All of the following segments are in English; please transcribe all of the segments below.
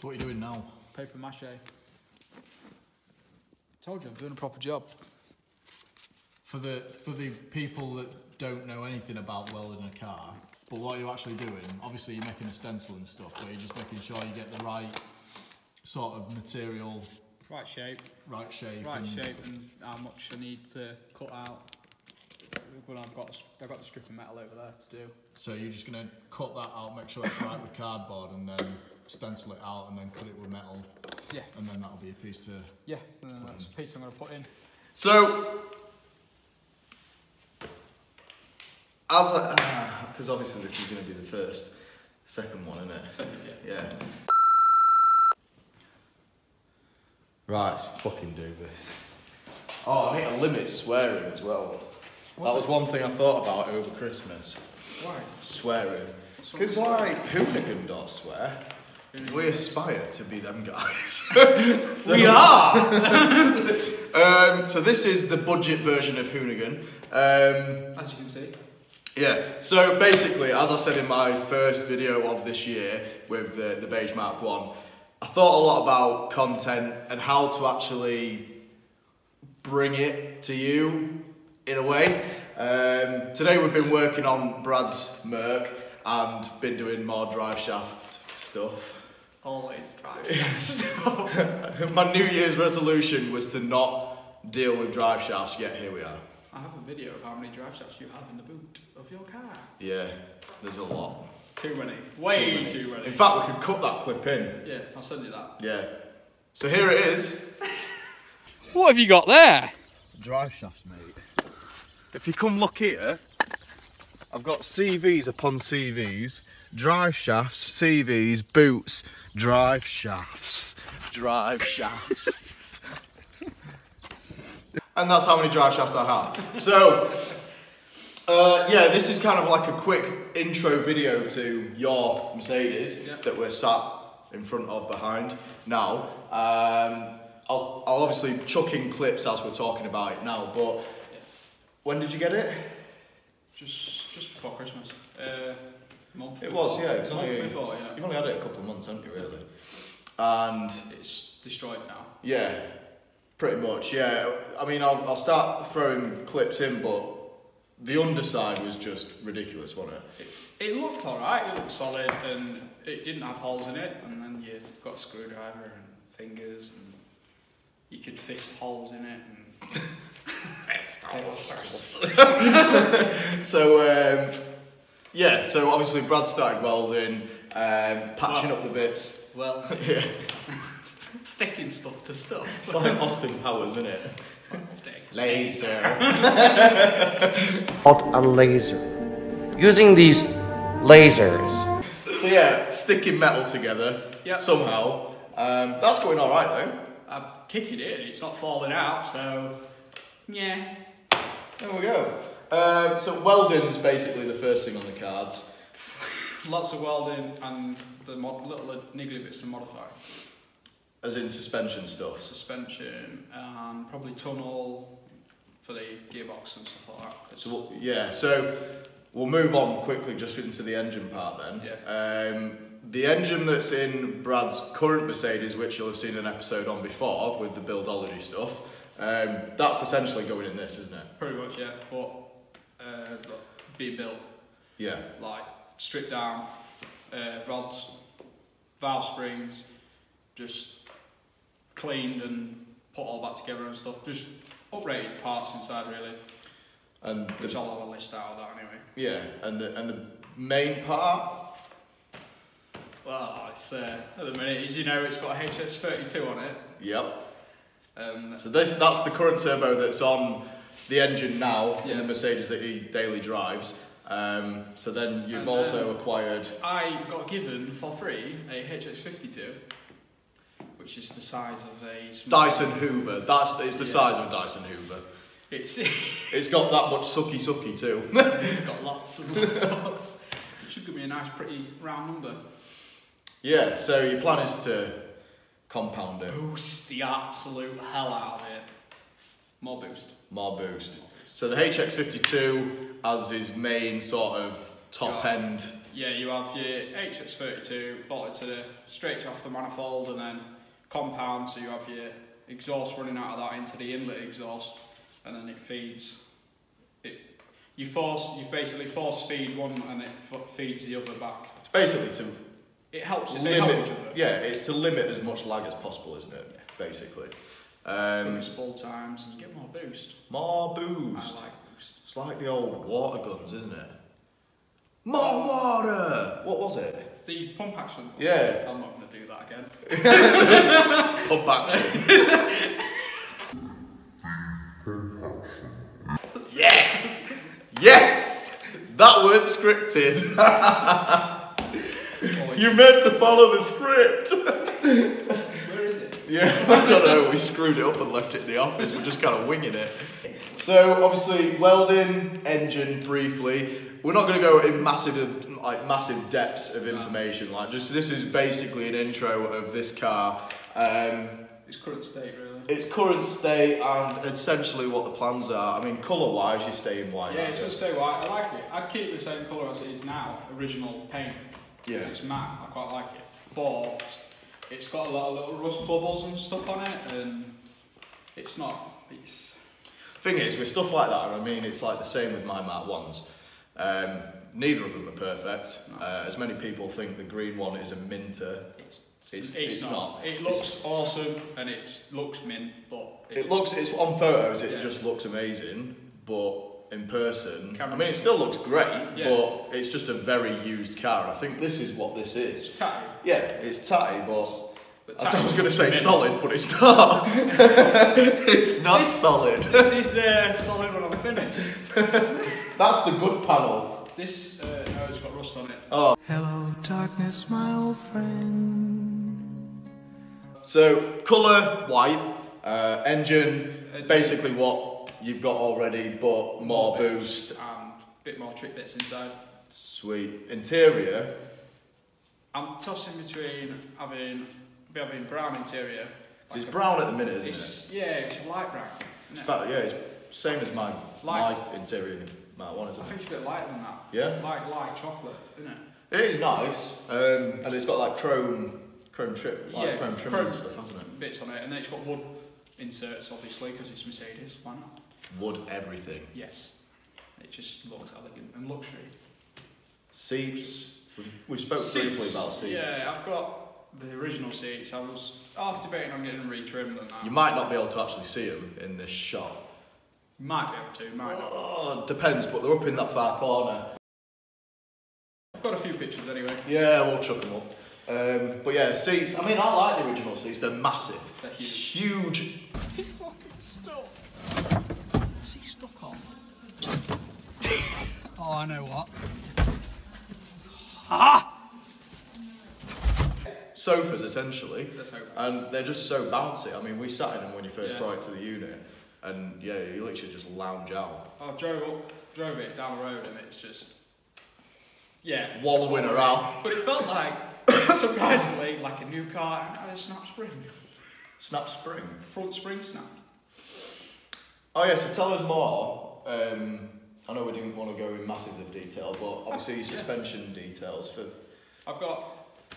So what are you doing now? Paper mache. Told you I'm doing a proper job. For the people that don't know anything about welding a car, but what are you actually doing? Obviously you're making a stencil and stuff, but you're just making sure you get the right sort of material. Right shape. Right shape. Right shape and how much I need to cut out. Well, I've got the strip of metal over there to do. So you're just going to cut that out, make sure it's right with cardboard, and then stencil it out, and then cut it with metal. Yeah. And then that'll be a piece to. Yeah, and then that's a piece I'm going to put in. So, because obviously this is going to be the second one, isn't it? Second, yeah. Yeah. Right, let's fucking do this. Oh, I need to limit swearing as well. That was one thing I thought about over Christmas. Why? Swearing. Because, like, hooligan don't swear. We aspire to be them guys. We are! So this is the budget version of hooligan. As you can see. Yeah, so basically, as I said in my first video of this year with the Beige Mark 1, I thought a lot about content and how to actually bring it to you in a way. Today we've been working on Brad's Merc and been doing more drive shaft stuff. Always drive shaft. My New Year's resolution was to not deal with drive shafts, yet here we are. I have a video of how many drive shafts you have in the boot of your car. Yeah, there's a lot. Too many. Way too many. In fact, we could cut that clip in. Yeah, I'll send you that. Yeah. So here it is. What have you got there? Drive shafts, mate. If you come look here, I've got CVs upon CVs, drive shafts, CVs, boots, drive shafts, drive shafts. And that's how many drive shafts I have. So, yeah, this is kind of like a quick intro video to your Mercedes that we're sat in front of behind now. I'll obviously chuck in clips as we're talking about it now, but when did you get it? Just before Christmas. Month. It was, yeah. It was month before, yeah. You've only had it a couple of months, haven't you, really? And it's destroyed now. yeah, pretty much, yeah. I mean, I'll start throwing clips in, but the underside was just ridiculous, wasn't it? It looked alright, it looked solid, and it didn't have holes in it, and then you've got a screwdriver and fingers, and you could fist holes in it, and fist holes. So, yeah, so obviously Brad started welding, patching up the bits. Well, yeah. Sticking stuff to stuff. It's like Austin Powers, isn't it? Laser. A laser. Using these lasers. So yeah, sticking metal together somehow. That's going all right though. I'm kicking it, and it's not falling out, so yeah. There we go. So welding's basically the first thing on the cards. Lots of welding and the little niggly bits to modify. As in suspension stuff? Suspension, probably tunnel for the gearbox and stuff like that. So, yeah, so we'll move on quickly just into the engine part then. Yeah. The engine that's in Brad's current Mercedes, which you'll have seen an episode on before with the Buildology stuff, that's essentially going in this, isn't it? Pretty much, yeah. But being built. Yeah. Like stripped down, rods, valve springs, just cleaned and put all that together and stuff. Just uprated parts inside really. And which I'll have a list out of that anyway. Yeah, and the main part? Well, it's at the minute, as you know, it's got a HS32 on it. Yep. So that's the current turbo that's on the engine now in the Mercedes that he daily drives. So then you've also acquired... I got given for free a HX52, which is the size of a... Dyson Hoover. It's the size of a Dyson Hoover. It's got that much sucky too. It's got lots and lots. It should give me a nice pretty round number. Yeah, so your plan is to compound it. Boost the absolute hell out of it. More boost. More boost. So the HX52 as his main sort of top end Yeah, you have your HX32 bolted straight off the manifold, and then compound, so you have your exhaust running out of that into the inlet exhaust, and then it feeds. You basically force feed one, and it feeds the other back. It's basically to it helps it limit. help each other. Yeah, it's to limit as much lag as possible, isn't it? Yeah. Basically. Quicker spool times, and you get more boost. More boost. I like boost. It's like the old water guns, isn't it? More water! What was it? The pump action. Yeah. I'm not going to do that again. Pump action. Yes! Yes! That weren't scripted. You meant to follow the script. Where is it? Yeah, I don't know. We screwed it up and left it in the office. We're just kind of winging it. So obviously, welding, engine, briefly. We're not going to go in massive depths of information. Like, just this is basically an intro of this car. Its current state, really. Its current state and essentially what the plans are. I mean, colour-wise, you're staying white. Yeah, it's going to stay white. I like it. I'd keep the same colour as it is now, original paint. Yeah. It's matte. I quite like it. But it's got a lot of little rust bubbles and stuff on it, and it's not. Thing is, with stuff like that, I mean, it's like the same with my matte ones. Neither of them are perfect. No. As many people think the green one is a minter. It's not. It looks awesome and it looks mint, but it's on photos. It yeah. just looks amazing, but in person, Camera I mean, it still looks great. Yeah. But it's just a very used car, and I think this is what this is. It's tatty. Yeah, it's tatty, but tatty I was going to say solid, but it's not. It's not solid. This is solid when I'm finished. That's the good panel. This, no, it's got rust on it. Oh. Hello, darkness, my old friend. So, colour, white, engine, basically what you've got already, but more boost. And a bit more trick bits inside. Sweet. Interior. I'm tossing between having brown interior. It's brown at the minute, isn't it? Yeah, it's a light brown. It's about, yeah, it's same as my interior, my one, isn't I it? think it's a bit lighter than that. Yeah? Like chocolate, isn't it? It is nice, and it's got like chrome trim, chrome trim and stuff, hasn't it? Bits on it, and then it's got wood inserts, obviously, because it's Mercedes. Why not? Wood everything. Yes. It just looks elegant and luxury. Seats. We spoke briefly about seats. Yeah, I've got the original seats. I was half debating on getting them retrimmed and that. You might not be able to actually see them in this shot. Might be able to, might not. Oh, depends, but they're up in that far corner. I've got a few pictures anyway. Yeah, we'll chuck them up. But yeah, seats. I mean, I like the original seats. They're massive. They're huge. Huge. He's fucking stuck. What's he stuck on? Oh, I know what. Ah! Sofas, essentially. They're sofas. And they're just so bouncy. I mean, we sat in them when you first brought it to the unit. And yeah, you literally just lounge out. I drove it down the road and it's just... Yeah. Wallowing around. But it felt like, surprisingly, like a new car and had a snap spring. Snap spring? Front spring snap. Oh yeah, so tell us more. I know we didn't want to go in massive detail, but obviously suspension details for... I've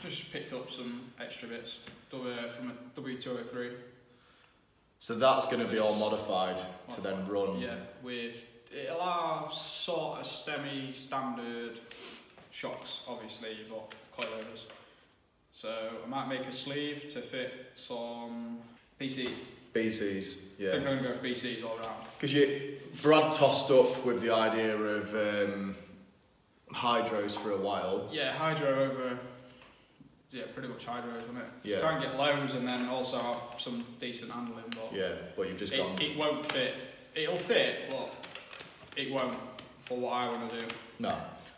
just picked up some extra bits from a W203. So that's going to be all modified to then run. Yeah, it'll have sort of semi-standard shocks, obviously, but coilovers. So I might make a sleeve to fit some BCs. BCs, yeah. I think I'm going to go for BCs all around. Because Brad tossed up with the idea of hydros for a while. Yeah, hydro over... Yeah, pretty much hydros, isn't it? Yeah. Try and get lows and then also have some decent handling, but... Yeah, but you've just gone... It won't fit. It'll fit, but it won't for what I want to do. No.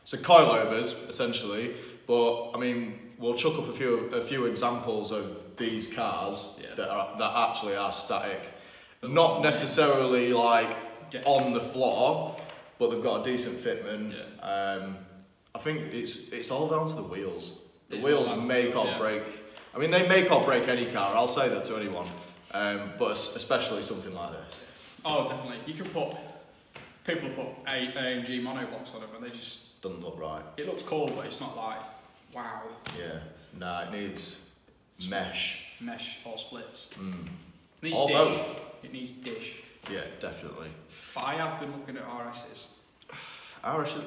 So coilovers, essentially, but I mean, we'll chuck up a few examples of these cars that actually are static. Not necessarily like on the floor, but they've got a decent fitment. Yeah. I think it's all down to the wheels. The wheels make or break. I mean, they make or break any car. I'll say that to anyone, but especially something like this. Oh, definitely. You can people put AMG monoblocks on them, and doesn't look right. It looks cool, but it's not like, wow. Yeah, nah, it needs mesh. Mesh or splits. Mm. It needs Or dish. both. It needs dish. Yeah, definitely. But I have been looking at RSs. RSs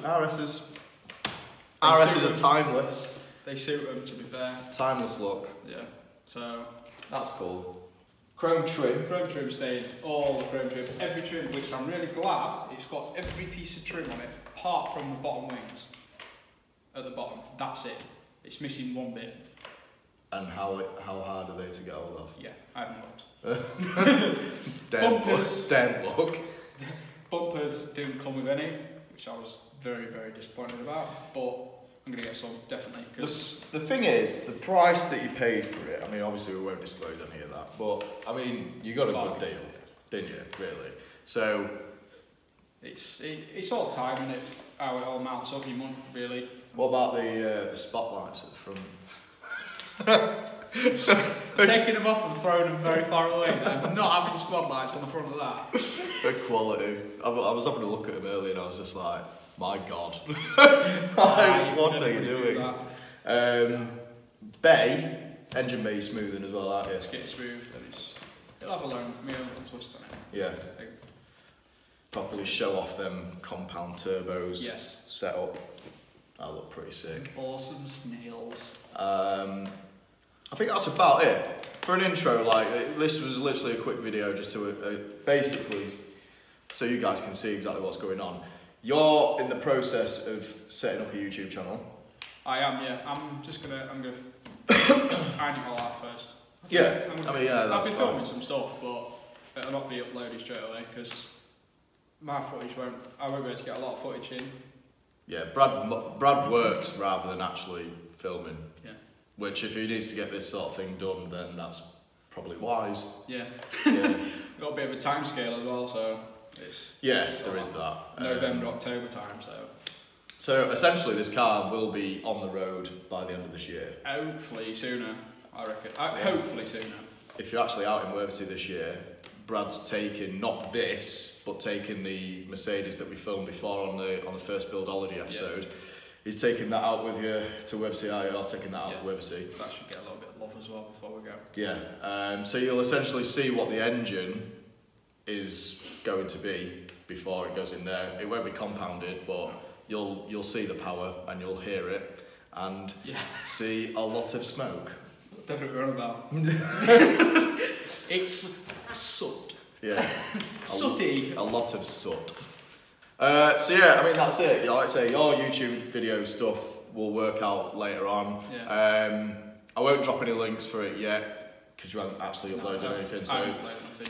are timeless. They suit them, to be fair. Timeless look. Yeah. So That's cool. Chrome trim. chrome trim staying, all the chrome trim, every trim, which I'm really glad it's got every piece of trim on it, apart from the bottom wings. At the bottom, that's it. It's missing one bit. And how hard are they to get hold of? Yeah, I haven't looked. Bumpers. Damn look. Bumpers didn't come with any, which I was very, very disappointed about, but I'm going to get some, definitely. Cause The thing is, the price that you paid for it, I mean, obviously we won't disclose any of that, but, I mean, you got a good deal, didn't you, really? So... It's all time, isn't it? How it all mounts up your month, really. What about the spotlights at the front? Taking them off and throwing them very far away, then. Not having spotlights on the front of that. The quality. I was having a look at them earlier and I was just like, my God. What are you doing? Bay, engine bay smoothing as well, aren't you? It's getting smooth and it'll have a own twist on it. Yeah. Properly show off them compound turbos. Yes. Set up. That look pretty sick. Awesome snails. I think that's about it. For an intro, like, this was literally a quick video just to basically, so you guys can see exactly what's going on. You're in the process of setting up a YouTube channel. I am, yeah. I'm gonna iron it all out first. Yeah, that's I'll be filming some stuff, but it'll not be uploaded straight away, because my footage I won't be able to get a lot of footage in. Yeah, Brad works rather than actually filming. Yeah. Which, if he needs to get this sort of thing done, then that's probably wise. Yeah. Yeah. Got a bit of a time scale as well, so it's... Yeah, there is that. November, October time, so... So, essentially, this car will be on the road by the end of this year. Hopefully sooner, I reckon. Hopefully sooner. If you're actually out in Worthing this year, Brad's taking, not this, but taking the Mercedes that we filmed before on the first Buildology episode. Yeah. He's taking that out with you to Worthing, you're taking that out to Worthing. That should get a little bit of love as well before we go. Yeah, so you'll essentially see what the engine is going to be before it goes in there. It won't be compounded, but you'll see the power and you'll hear it and see a lot of smoke. Don't know what we're on about. It's soot. Yeah. Sooty. A lot of soot. So yeah, I mean that's it. Yeah, like I say, your YouTube video stuff will work out later on. Yeah. I won't drop any links for it yet because you haven't actually uploaded anything. So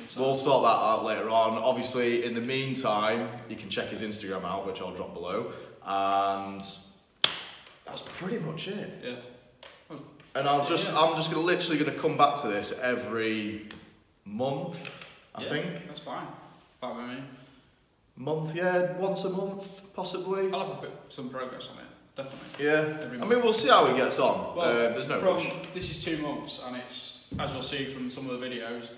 so we'll sort that out later on. Obviously, in the meantime, you can check his Instagram out, which I'll drop below, and that's pretty much it. Yeah. And I'm just literally gonna come back to this every month. I think. That's fine. Fine with me. Month, yeah, once a month, possibly. I'll have some progress on it, definitely. Yeah. I mean, we'll see how he gets on. Well, there's no rush. This is 2 months, and it's, as you'll see from some of the videos,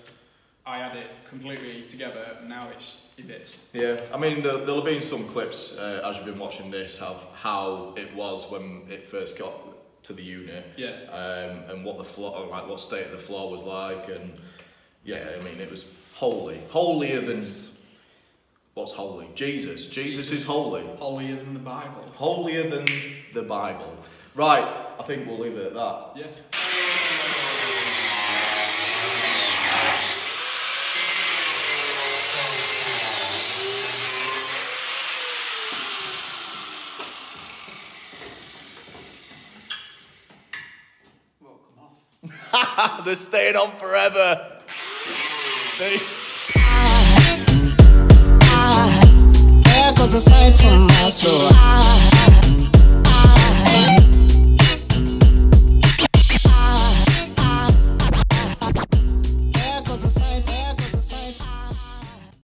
I had it completely together, and now it's in bits. Yeah, I mean, there'll have been some clips as you've been watching this of how it was when it first got to the unit. Yeah. And what the floor, like what state of the floor was like, and yeah, I mean, it was holier than. What's holy? Jesus. Jesus is holy. Holier than the Bible. Holier than the Bible. Right, I think we'll leave it at that. Yeah. Well, come off. They're staying on forever. There goes a sight from my soul.